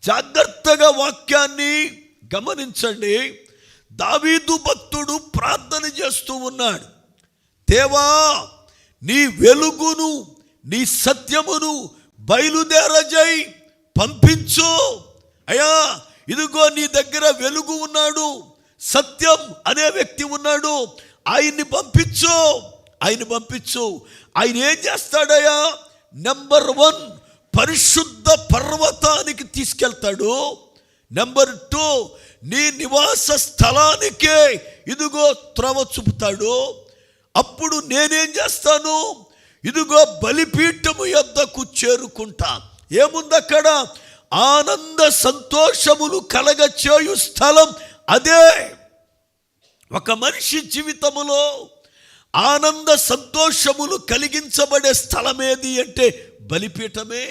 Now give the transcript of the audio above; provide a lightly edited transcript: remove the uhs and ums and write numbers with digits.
జాగ్రత్తగా వాక్యాన్ని గమనించండి. దావీదు భక్తుడు ప్రార్థన చేస్తూ ఉన్నాడు. దేవా, నీ వెలుగును నీ సత్యమును బయలుదేరజై పంపించు. అయ్యా, ఇదిగో నీ దగ్గర వెలుగు ఉన్నాడు, సత్యం అనే వ్యక్తి ఉన్నాడు, ఆయన్ని పంపించు, ఆయన పంపించు. ఆయన ఏం చేస్తాడయ్యా? నెంబర్ 1, పరిశుద్ధ పర్వతానికి తీసుకెళ్తాడు. నెంబర్ 2, నీ నివాస స్థలానికే ఇదిగో త్రోవ చూపుతాడు. అప్పుడు నేనేం చేస్తాను? ఇదిగో బలిపీఠము యొద్దకు చేరుకుంటా. ఏముంది అక్కడ? ఆనంద సంతోషములు కలగ చేయు స్థలం అదే. ఒక మనిషి జీవితములో ఆనంద సంతోషములు కలిగించబడే స్థలమేది అంటే బలిపీఠమే.